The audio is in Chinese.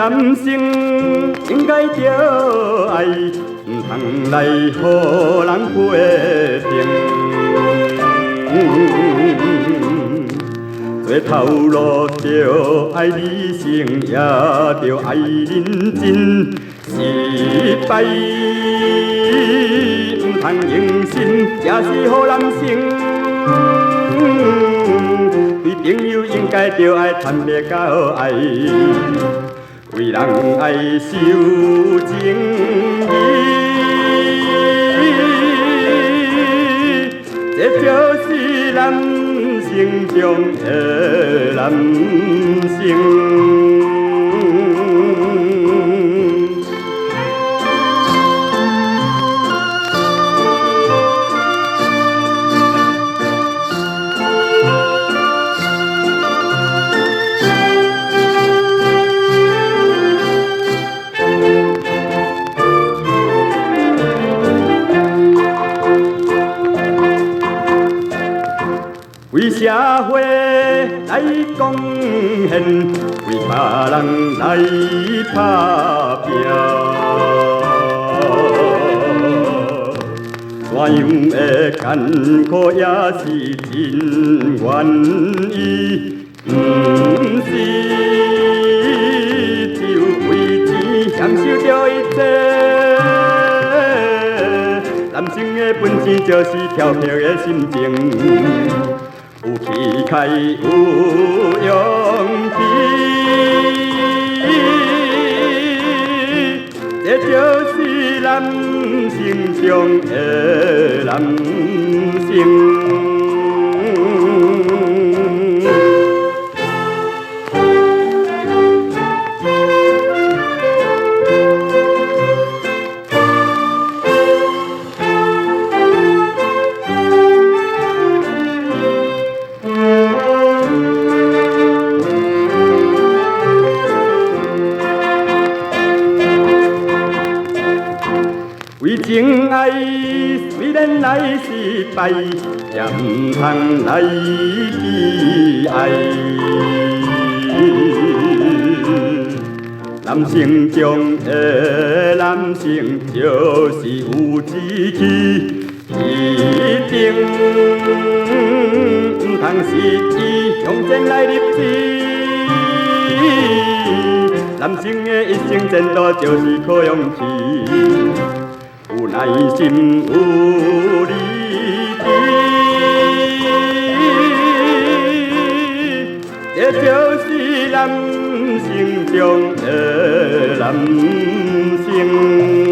男性应该着爱，唔通来予人批评。做头路着爱理性，也着爱认真。失败唔通用心，也是予人生。对朋友应该着爱坦白甲好爱，为人爱守情义，这就是男性中的男性。为社会来贡献，为别人来打拼，怎样的艰苦也是真愿意，不是只有为钱享受着一切。男性的本质就是挑剔的心情。有气概，有勇气，这就是男性中的男性。为情爱，虽然来失败，也唔通来悲哀。男性中的男性就是有志气，一定唔通是以向前来立志。男性的一生战斗就是靠勇气。有耐心，有理智，这就是男性中的男性。